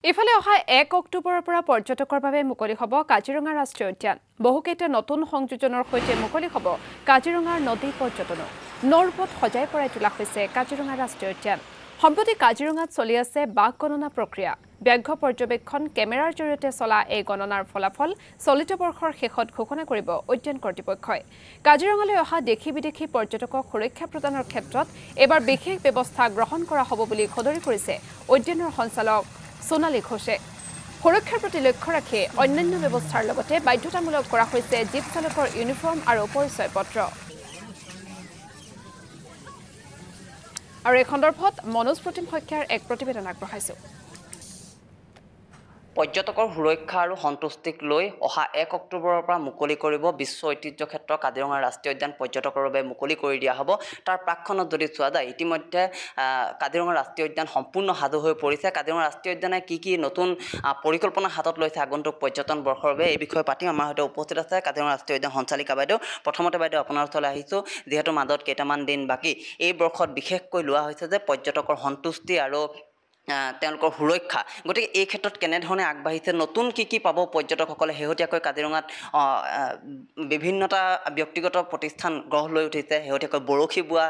ইফালে অহা 1 অক্টোবৰৰ পৰা পৰ্যটকৰ বাবে মুকলি হ'ব কাজিৰঙা ৰাষ্ট্ৰীয় উদ্যান। বহুকেইটা নতুন সংযোজনৰ সৈতে মুকলি হ'ব কাজিৰঙাৰ নদী পৰ্যটনো। নৌৰূপত সজাই পৰাই তোলা হৈছে কাজিৰঙা ৰাষ্ট্ৰীয় উদ্যান। সম্প্ৰতি কাজিৰঙাত চলি আছে বাঘ গণনা প্ৰক্ৰিয়া। ব্যাঘ্ৰ পৰ্যবেক্ষণ কেমেৰাৰ জৰিয়তে চলা এই গণনাৰ ফলাফল চলিত বৰ্ষৰ শেষত ঘোষণা কৰিব উদ্যান কৰ্তৃপক্ষই। কাজিৰঙালৈ অহা দেশী বিদেশী পৰ্যটকক সুৰক্ষা প্ৰদানৰ ক্ষেত্ৰত এবাৰ বিশেষ ব্যৱস্থা গ্ৰহণ কৰা হ'ব বুলি সদৰি কৰিছে উদ্যানৰ সঞ্চালক সোণালী ঘোষে। সুৰক্ষাৰ প্ৰতি লক্ষ্য ৰাখি অন্যান্য ব্যৱস্থাৰ লগতে বাধ্যতামূলক কৰা হৈছে জীপ চালকৰ ইউনিফৰ্ম আৰু পৰিচয় পত্ৰ। আৰু এই সন্দৰ্ভত মনোজ প্ৰতিম শইকীয়াৰ এক প্ৰতিবেদন আগবঢ়াইছো। পৰ্যটকৰ সুৰক্ষা আৰু সন্তুষ্টিক লৈ অহা 1 অক্টোবৰৰ পৰা মুকলি কৰিব বিশ্ব ঐতিহ্য ক্ষেত্ৰ কাজিৰঙা ৰাষ্ট্ৰীয় উদ্যান পৰ্যটকৰ বাবে মুকলি কৰি দিয়া হ'ব। তাৰ প্ৰাক্ষণত যদি চোৱা যায়, ইতিমধ্যে কাজিৰঙা ৰাষ্ট্ৰীয় উদ্যান সম্পূৰ্ণ সাজু হৈ পৰিছে। কাজিৰঙা ৰাষ্ট্ৰীয় উদ্যানে কি নতুন পৰিকল্পনা হাতত লৈছে আগন্তুক পৰ্যটন বৰ্ষৰ বাবে, এই বিষয়ে পাতিম। আমাৰ সৈতে উপস্থিত আছে কাজিৰঙা ৰাষ্ট্ৰীয় উদ্যান সঞ্চালিকা বাইদেউ। প্ৰথমতে বাইদেউ আপোনাৰ ওচৰলৈ আহিছোঁ, যিহেতু মাজত কেইটামান দিন বাকী, এই বৰ্ষত বিশেষকৈ লোৱা হৈছে যে পৰ্যটকৰ সন্তুষ্টি আৰু তেওঁলোকৰ সুৰক্ষা, গতিকে এই ক্ষেত্ৰত কেনেধৰণে আগবাঢ়িছে, নতুন কি পাব পৰ্যটকসকলে? শেহতীয়াকৈ কাজিৰঙাত বিভিন্নটা ব্যক্তিগত প্ৰতিষ্ঠান গঢ় লৈ উঠিছে। শেহতীয়াকৈ বৰশী বোৱা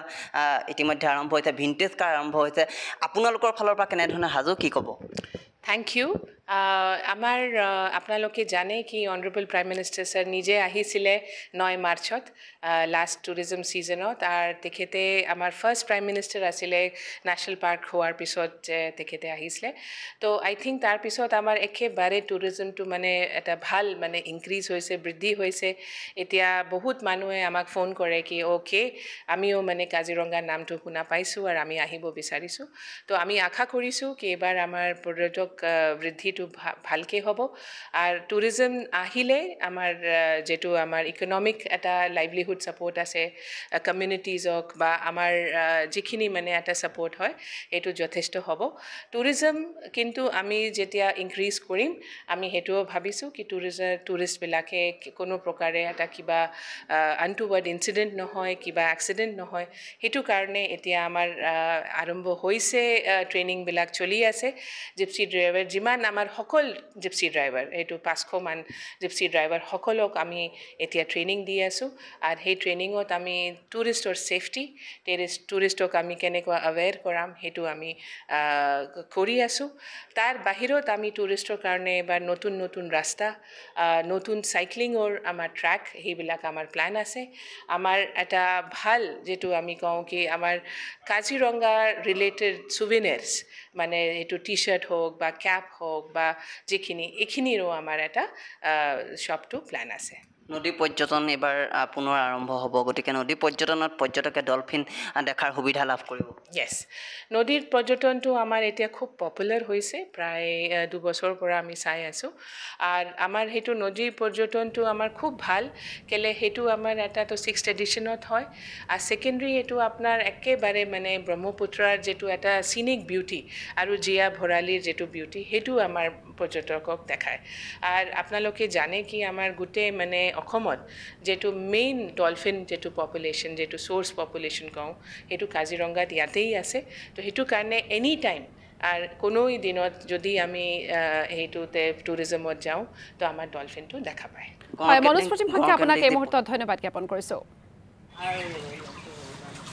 ইতিমধ্যে আৰম্ভ হৈছে, ভিণ্টেজ কাৰ আৰম্ভ হৈছে। আপোনালোকৰ ফালৰ পৰা কেনেধৰণে সাজু, কি ক'ব? Thank you. আমাৰ আপোনালোকে জানে কি অনাৰেবল প্ৰাইম মিনিষ্টাৰ ছাৰ নিজে আহিছিলে 9 মাৰ্চত লাষ্ট টুৰিজম ছিজনত। আৰু তেখেতে আমাৰ ফাৰ্ষ্ট প্ৰাইম মিনিষ্টাৰ আছিলে নেশ্যনেল পাৰ্ক হোৱাৰ পিছত যে তেখেতে আহিছিলে। তো আই থিংক তাৰপিছত আমাৰ একেবাৰে টুৰিজমটো মানে এটা ভাল মানে ইনক্ৰিজ হৈছে, বৃদ্ধি হৈছে। এতিয়া বহুত মানুহে আমাক ফোন কৰে কি অ'কে, আমিও মানে কাজিৰঙাৰ নামটো শুনা পাইছোঁ আৰু আমি আহিব বিচাৰিছোঁ। তো আমি আশা কৰিছোঁ কি এইবাৰ আমাৰ পৰ্যটক বৃদ্ধিটো ভালকৈ হ'ব। আৰু টুৰিজম আহিলে আমাৰ যিটো আমাৰ ইকনমিক এটা লাইভলিহুড ছাপৰ্ট আছে কমিউনিটিজক বা আমাৰ যিখিনি মানে এটা ছাপৰ্ট হয়, সেইটো যথেষ্ট হ'ব। টুৰিজম কিন্তু আমি যেতিয়া ইনক্ৰিজ কৰিম, আমি সেইটোও ভাবিছোঁ কি টুৰিষ্টবিলাকে কোনো প্ৰকাৰে এটা কিবা আনটুৱাৰ্ড ইনচিডেণ্ট নহয়, কিবা এক্সিডেণ্ট নহয়, সেইটো কাৰণে এতিয়া আমাৰ আৰম্ভ হৈছে, ট্ৰেইনিংবিলাক চলি আছে। জিপচি ড্ৰাইভাৰ যিমান আমাৰ সকল জিপচি ড্ৰাইভাৰ, এইটো 500 মান জিপচি ড্ৰাইভাৰ সকলক আমি এতিয়া ট্ৰেইনিং দি আছোঁ। আৰু সেই ট্ৰেইনিঙত আমি টুৰিষ্টৰ ছেফটি, টুৰিষ্টক আমি কেনেকুৱা আৱেৰ কৰাম, সেইটো আমি কৰি আছোঁ। তাৰ বাহিৰত আমি টুৰিষ্টৰ কাৰণে এবাৰ নতুন ৰাস্তা, নতুন চাইক্লিঙৰ আমাৰ ট্ৰেক, সেইবিলাক আমাৰ প্লেন আছে। আমাৰ এটা ভাল যিটো আমি কওঁ কি আমাৰ কাজিৰঙা ৰিলেটেড ছুভিনিয়াৰ্ছ, মানে এইটো টি শ্বাৰ্ট হওক বা কেপ হওক বা এইখিনিৰো আমাৰ এটা শ্বপটো প্লেন আছে। নদী পৰ্যটন এইবাৰ পুনৰ আৰম্ভ হ'ব, গতিকে নদী পৰ্যটনত পৰ্যটকে ডলফিন দেখাৰ সুবিধা লাভ কৰিব। য়েছ, নদীৰ পৰ্যটনটো আমাৰ এতিয়া খুব পপুলাৰ হৈছে, প্ৰায় 2 বছৰৰ পৰা আমি চাই আছোঁ। আৰু আমাৰ সেইটো নদীৰ পৰ্যটনটো আমাৰ খুব ভাল, কেলে সেইটো আমাৰ এটাতো 6th এডিশ্যনত হয়। আৰু ছেকেণ্ডেৰী এইটো আপোনাৰ একেবাৰে মানে ব্ৰহ্মপুত্ৰৰ যিটো এটা চিনিক বিউটি আৰু জীয়া ভৰালিৰ যিটো বিউটি, সেইটো আমাৰ পৰ্যটকক দেখায়। আৰু আপোনালোকে জানে কি আমাৰ গোটেই মানে অসমত যিটো মেইন ডলফিন যিটো পপুলেশ্যন, যিটো চ'ৰ্চ পপুলেশ্যন কওঁ, সেইটো কাজিৰঙাত ইয়াতেই আছে। তো সেইটো কাৰণে এনি টাইম আৰু কোনো দিনত যদি আমি সেইটোতে টুৰিজমত যাওঁ, তো আমাৰ ডলফিনটো দেখা পায়। মনোজ প্ৰতিম শইকীয়া, আপোনাক এই মুহূৰ্তত ধন্যবাদ জ্ঞাপন কৰিছোঁ।